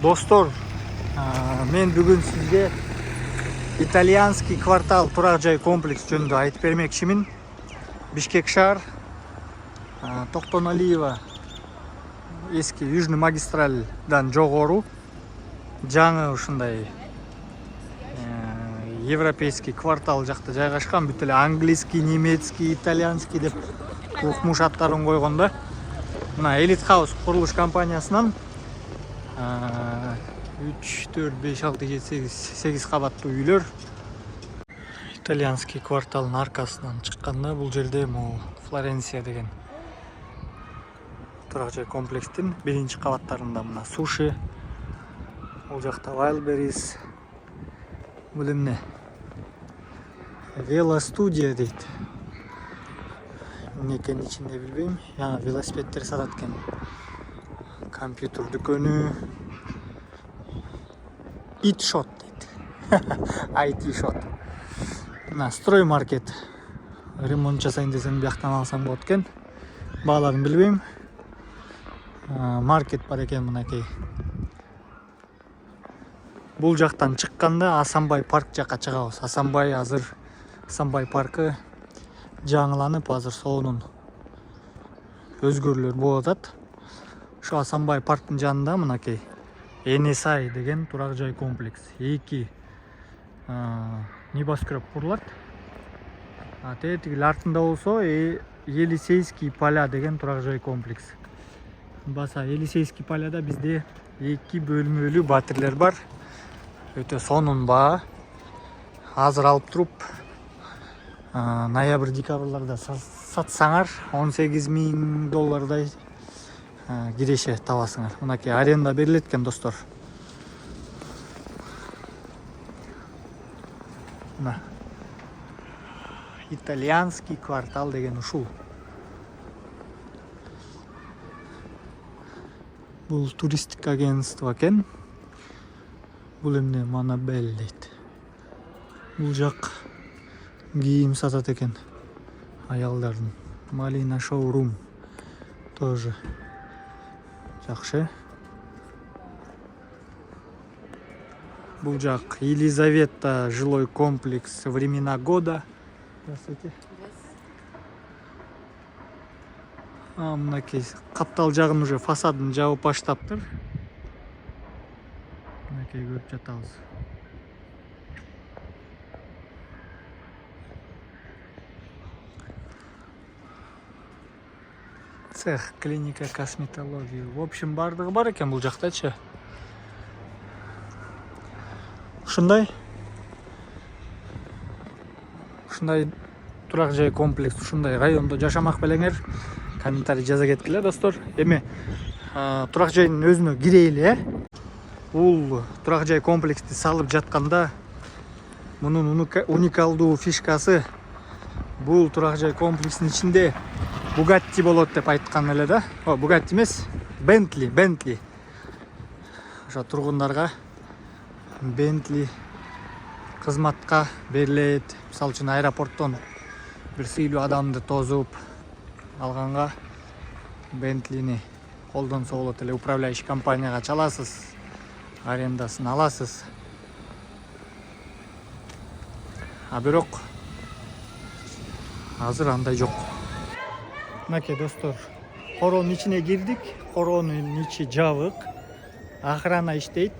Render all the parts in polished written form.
Достор, мен бүгін сізге итальянский квартал тұрақ жай комплекс жөнінде айтып бермекшімін. Бишкек шаар, Тоқтоналиева eski Южный магистральдан жоғару жаңы ушундай европейский квартал жақта жайгашкан. Бүт эле английский, немецкий, итальянский деп укмуш аттарын койгондо. Мына Elite House курулуш компаниясынан 3, 4, 5, 6, 7, 8 кабаттуу үйлөр. Итальянский кварталдын аркасынан чыкканда бул жерде могу Флоренция деген турак жай комплекстин биринчи кабаттарында мына суши, бул жакта Wildberries, бул эмне велостудия дейт. Эмне экенин ичинде билбейм. Яна велосипеддер сатат экен. Компьютер дүкөнү, IT shot дейт. IT shot. Мына строй маркет. Ремонт жасайын десем бияктан алсам болот экен. Бааларын билбейм. Маркет бар экен мынакей. Бул жактан чыкканда Асанбай парк жакка чыгабыз. Асанбай паркы жаңыланып, азыр соонун өзгөрүүлөр болуп атат. Ошо Асанбай парктын жанында мынакей NSI деген турак жай комплекс. Эки небоскреб курулат. Тетигил артында болсо Елисейский поля деген турак жай комплекс. Баса Елисейский поляда бизде 2 бөлмөлүү батирлер бар. Өтө сонун баа. Азыр алып туруп ноябрь-декабрларда сатсаңар $18,000 киреше табасыңар. Мынакей аренда берилет экен, достор. Мына итальянский квартал деген ушул. Бул туристик агентство экен. Бул эмне Манабель дейт. Бул жак кийим сатат экен. Аялдардын. Малина шоурум тоже жакшы. Бул жак Елизавета жилой комплекс времена года. Здравствуйте. Мынакей каптал жагын уже фасадын жабып баштаптыр. Мынакей көрүп жатабыз. Цех, клиника косметологии. В общем, бардыгы бар экен бул жактачы. Ушундай турак жай комплекс, ушундай райондо жашамак белеңер комментарий жаза кеткиле, достор. Эми турак жайдын өзүнө кирейли, Бул турак жай комплексти салып жатканда мунун уникалдуу фишкасы бул турак жай комплекстин ичинде Bugatti болот деп айткан эле да. Bugatti эмес, Bentley. Ошо тургундарга Bentley кызматка берилет. Мисалы үчүн аэропорттон бир сыйлуу адамды тосуп алганга Bentley'ни колдонсо болот эле. Управляющий компанияга чаласыз, арендасын аласыз. Бирок азыр андай жок. Мынакей, достор, короонун ичине кирдик. Короонун ичи жабык. Охрана иштейт.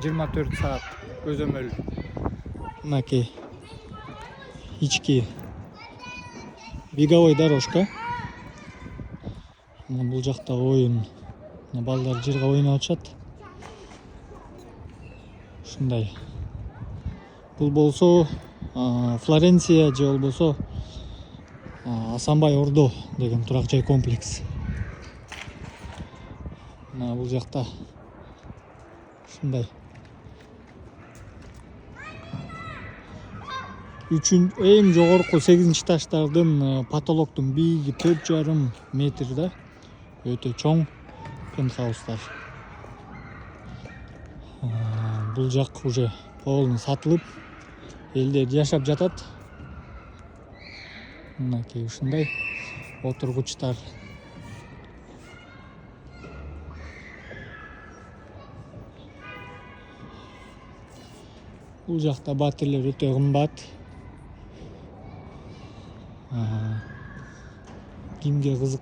24 саат көзөмөл. Мынакей ички беговой дорожка. Бул жакта оюн. Балдар жерге ойноп атышат. Ушундай. Бул болсо Флоренция же болбосо Асанбай Ордо деген турак жай комплекс. Мына бул жакта ушундай. Эң жогорку 8-этаждардын потолоктун бийиги 4,5 метр да. Өтө чоң пентхаустар. Бул жак уже полный сатылып, элдер жашап жатат. Мынакей ушундай отургучтар. Бул жакта батирлер өтө кымбат. Кимге кызык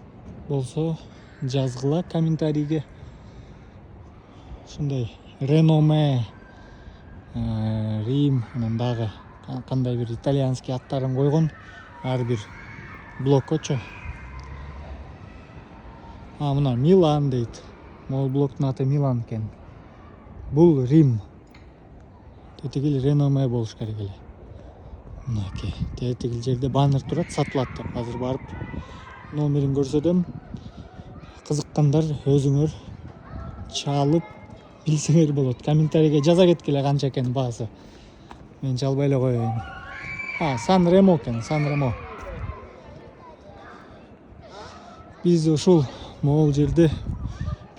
болсо жазгыла комментарийге. Ушундай реноме, Рим, анан дагы кандай бир итальянский аттарын койгон ар бир блоккочо. Мына Милан дейт. Могул блоктун аты Милан экен. Бул Рим. Тетигил реноме болуш керек эле. Мынакей. Тетигил жерде баннер турат, сатылат деп. Азыр барып номерин көрсөтөм. Кызыккандар өзүңөр чалып билсеңер болот. Комментарийге жаза кеткиле канча экен баасы. Мен чалбай эле коеюн. Сан Ремо экен, Сан Ремо. Биз ушул могул жерде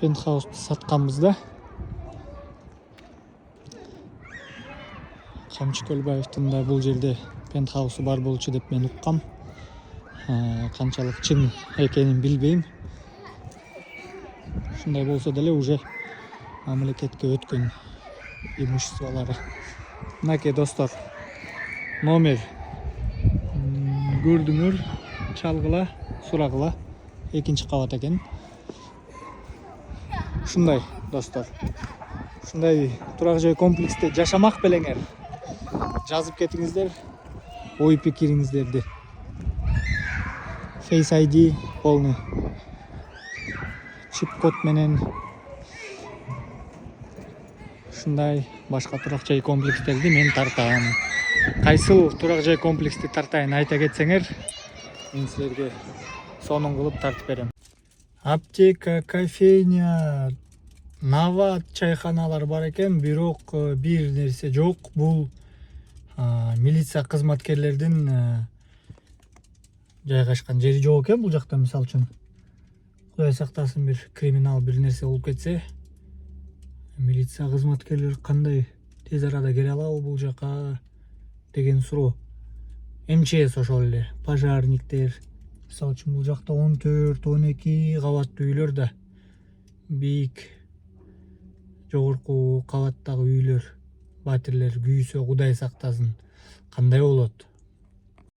пентхаусту сатканбыз да. Камчы Көлбаевдин да бул жерде пентхаусу бар болчу деп мен уккам. Канчалык чын экенин билбейм. Ушундай болсо деле уже мамлекетке өткөн имуществолары. Мынакей достор, номер көрдүңөр, чалгыла, сурагыла. Экинчи кабат экен. Ушундай достор. Ушундай турак жай комплексте жашамак белеңер. Жазып кетиңиздер ой пикириңиздерди. Face ID полный. Чип код менен ушундай башка турак жай комплекстерди мен тартам. Кайсыл турак жай комплексти тартайын айта кетсеңер, мен силерге сонун кылып тартып берем. Аптека, кофейня, Нават чайханалар бар экен, бирок бир нерсе жок. Бул милиция кызматкерлердин жайгашкан жери жок экен бул жакта. Мисалы үчүн Кудай сактасын, бир криминал бир нерсе болуп кетсе, милиция кызматкерлери кандай тез арада келе алабы бул жака деген суроо. МЧС ошол эле, пожарниктер. Мисалы үчүн бул жакта 14-12 кабаттуу үйлөр да, бийик жогорку кабаттагы үйлөр, батирлер күйсө Кудай сактасын, кандай болот?